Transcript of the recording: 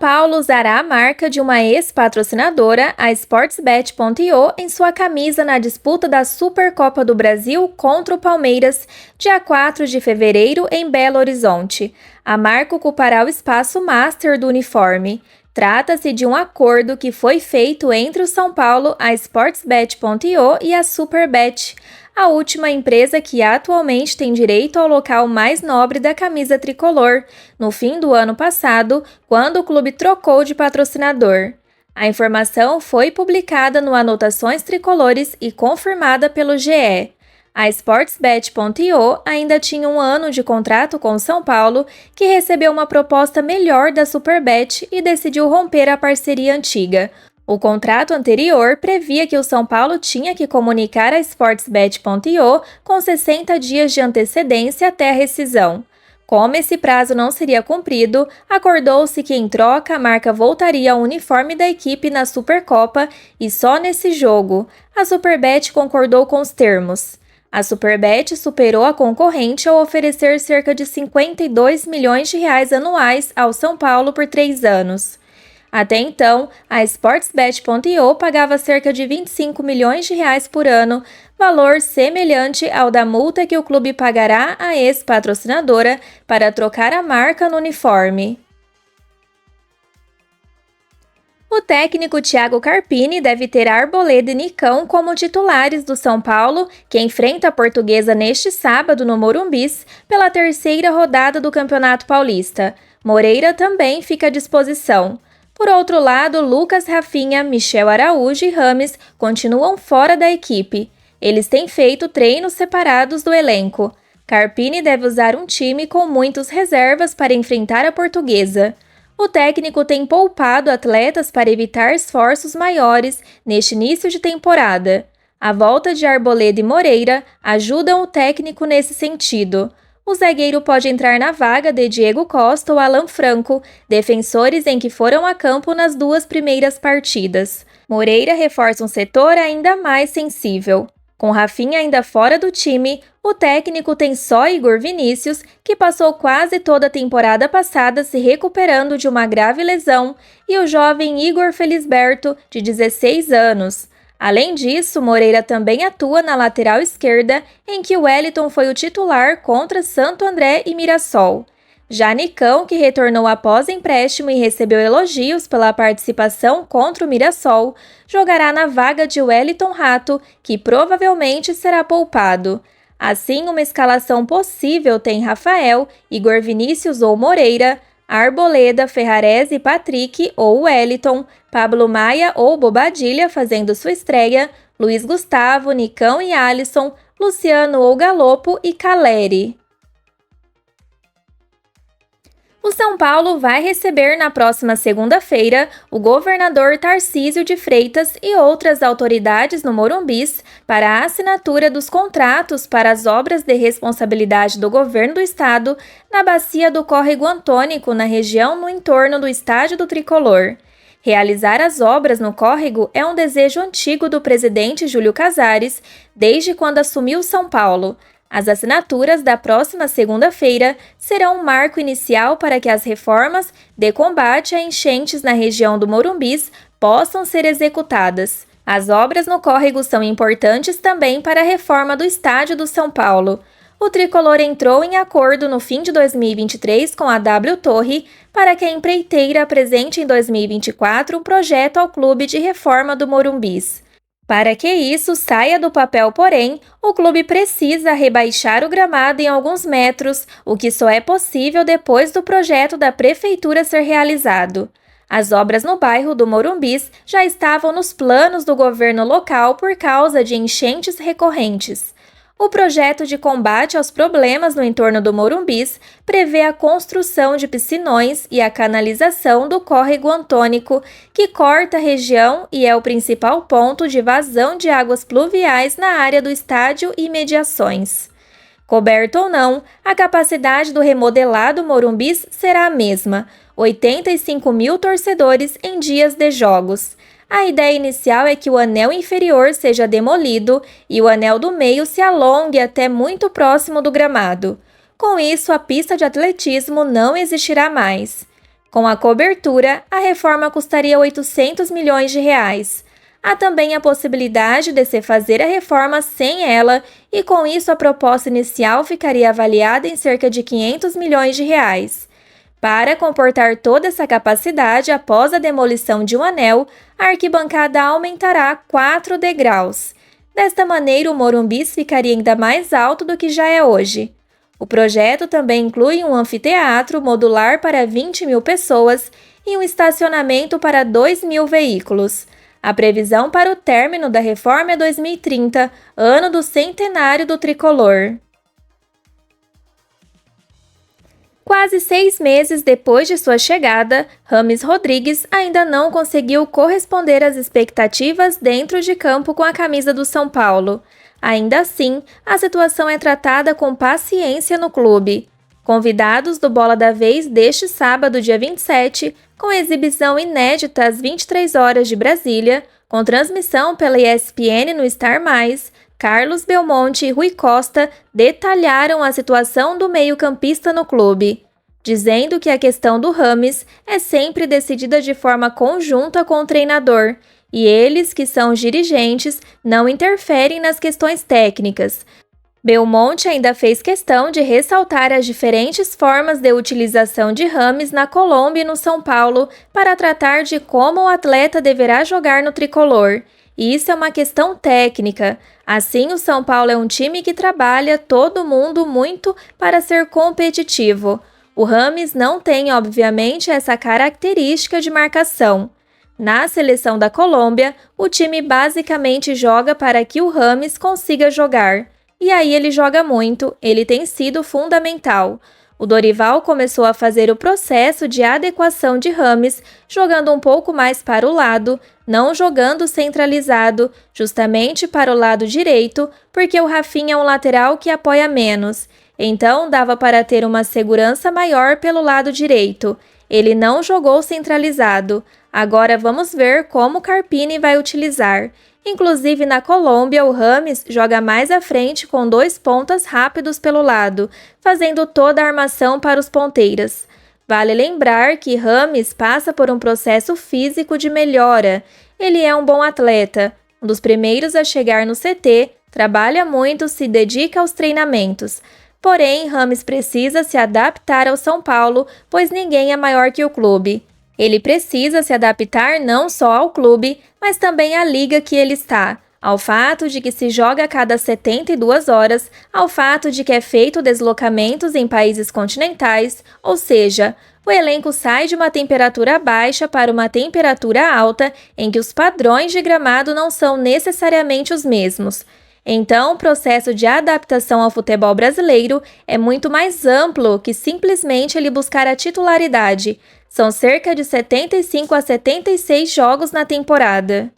Paulo usará a marca de uma ex-patrocinadora, a Sportsbet.io, em sua camisa na disputa da Supercopa do Brasil contra o Palmeiras, dia 4 de fevereiro, em Belo Horizonte. A marca ocupará o espaço master do uniforme. Trata-se de um acordo que foi feito entre o São Paulo, a Sportsbet.io e a Superbet, a última empresa que atualmente tem direito ao local mais nobre da camisa tricolor, no fim do ano passado, quando o clube trocou de patrocinador. A informação foi publicada no Anotações Tricolores e confirmada pelo GE. A Sportsbet.io ainda tinha um ano de contrato com o São Paulo, que recebeu uma proposta melhor da Superbet e decidiu romper a parceria antiga. O contrato anterior previa que o São Paulo tinha que comunicar à Sportsbet.io com 60 dias de antecedência até a rescisão. Como esse prazo não seria cumprido, acordou-se que em troca a marca voltaria ao uniforme da equipe na Supercopa e só nesse jogo. A Superbet concordou com os termos. A Superbet superou a concorrente ao oferecer cerca de 52 milhões de reais anuais ao São Paulo por 3 anos. Até então, a Sportsbet.io pagava cerca de 25 milhões de reais por ano, valor semelhante ao da multa que o clube pagará à ex-patrocinadora para trocar a marca no uniforme. O técnico Thiago Carpini deve ter Arboleda e Nicão como titulares do São Paulo, que enfrenta a Portuguesa neste sábado no Morumbis, pela terceira rodada do Campeonato Paulista. Moreira também fica à disposição. Por outro lado, Lucas Rafinha, Michel Araújo e Rames continuam fora da equipe. Eles têm feito treinos separados do elenco. Carpini deve usar um time com muitas reservas para enfrentar a Portuguesa. O técnico tem poupado atletas para evitar esforços maiores neste início de temporada. A volta de Arboleda e Moreira ajudam o técnico nesse sentido. O zagueiro pode entrar na vaga de Diego Costa ou Alan Franco, defensores em que foram a campo nas 2 primeiras partidas. Moreira reforça um setor ainda mais sensível. Com Rafinha ainda fora do time, o técnico tem só Igor Vinícius, que passou quase toda a temporada passada se recuperando de uma grave lesão, e o jovem Igor Felisberto, de 16 anos. Além disso, Moreira também atua na lateral esquerda, em que Wellington foi o titular contra Santo André e Mirassol. Já Nicão, que retornou após empréstimo e recebeu elogios pela participação contra o Mirassol, jogará na vaga de Wellington Rato, que provavelmente será poupado. Assim, uma escalação possível tem Rafael, Igor Vinícius ou Moreira, Arboleda, Ferrarese e Patrick ou Wellington, Pablo Maia ou Bobadilha fazendo sua estreia, Luiz Gustavo, Nicão e Alisson, Luciano ou Galopo e Caleri. O São Paulo vai receber na próxima segunda-feira o governador Tarcísio de Freitas e outras autoridades no Morumbis para a assinatura dos contratos para as obras de responsabilidade do governo do estado na bacia do Córrego Antônico, na região no entorno do estádio do Tricolor. Realizar as obras no córrego é um desejo antigo do presidente Júlio Casares desde quando assumiu São Paulo. As assinaturas da próxima segunda-feira serão um marco inicial para que as reformas de combate a enchentes na região do Morumbis possam ser executadas. As obras no córrego são importantes também para a reforma do estádio do São Paulo. O Tricolor entrou em acordo no fim de 2023 com a W Torre para que a empreiteira apresente em 2024 um projeto ao clube de reforma do Morumbis. Para que isso saia do papel, porém, o clube precisa rebaixar o gramado em alguns metros, o que só é possível depois do projeto da prefeitura ser realizado. As obras no bairro do Morumbis já estavam nos planos do governo local por causa de enchentes recorrentes. O projeto de combate aos problemas no entorno do Morumbis prevê a construção de piscinões e a canalização do córrego Antônico, que corta a região e é o principal ponto de vazão de águas pluviais na área do estádio e imediações. Coberto ou não, a capacidade do remodelado Morumbis será a mesma, 85 mil torcedores em dias de jogos. A ideia inicial é que o anel inferior seja demolido e o anel do meio se alongue até muito próximo do gramado. Com isso, a pista de atletismo não existirá mais. Com a cobertura, a reforma custaria 800 milhões de reais. Há também a possibilidade de se fazer a reforma sem ela e com isso a proposta inicial ficaria avaliada em cerca de 500 milhões de reais. Para comportar toda essa capacidade após a demolição de um anel, a arquibancada aumentará 4 degraus. Desta maneira, o Morumbi ficaria ainda mais alto do que já é hoje. O projeto também inclui um anfiteatro modular para 20 mil pessoas e um estacionamento para 2.000 veículos. A previsão para o término da reforma é 2030, ano do centenário do tricolor. Quase 6 meses depois de sua chegada, Rames Rodrigues ainda não conseguiu corresponder às expectativas dentro de campo com a camisa do São Paulo. Ainda assim, a situação é tratada com paciência no clube. Convidados do Bola da Vez deste sábado, dia 27, com exibição inédita às 23 horas de Brasília, com transmissão pela ESPN no Star+, Carlos Belmonte e Rui Costa detalharam a situação do meio-campista no clube, dizendo que a questão do Rames é sempre decidida de forma conjunta com o treinador, e eles, que são os dirigentes, não interferem nas questões técnicas. Belmonte ainda fez questão de ressaltar as diferentes formas de utilização de Rames na Colômbia e no São Paulo para tratar de como o atleta deverá jogar no tricolor. E isso é uma questão técnica. Assim, o São Paulo é um time que trabalha todo mundo muito para ser competitivo. O Rames não tem, obviamente, essa característica de marcação. Na seleção da Colômbia, o time basicamente joga para que o Rames consiga jogar. E aí ele joga muito, ele tem sido fundamental. O Dorival começou a fazer o processo de adequação de Rames, jogando um pouco mais para o lado, não jogando centralizado, justamente para o lado direito, porque o Rafinha é um lateral que apoia menos. Então dava para ter uma segurança maior pelo lado direito. Ele não jogou centralizado. Agora vamos ver como Carpini vai utilizar. Inclusive na Colômbia, o Rames joga mais à frente com 2 pontas rápidos pelo lado, fazendo toda a armação para os ponteiras. Vale lembrar que Rames passa por um processo físico de melhora. Ele é um bom atleta, um dos primeiros a chegar no CT, trabalha muito, se dedica aos treinamentos. Porém, Rames precisa se adaptar ao São Paulo, pois ninguém é maior que o clube. Ele precisa se adaptar não só ao clube, mas também à liga que ele está, ao fato de que se joga a cada 72 horas, ao fato de que é feito deslocamentos em países continentais, ou seja, o elenco sai de uma temperatura baixa para uma temperatura alta em que os padrões de gramado não são necessariamente os mesmos. Então, o processo de adaptação ao futebol brasileiro é muito mais amplo que simplesmente ele buscar a titularidade. São cerca de 75 a 76 jogos na temporada.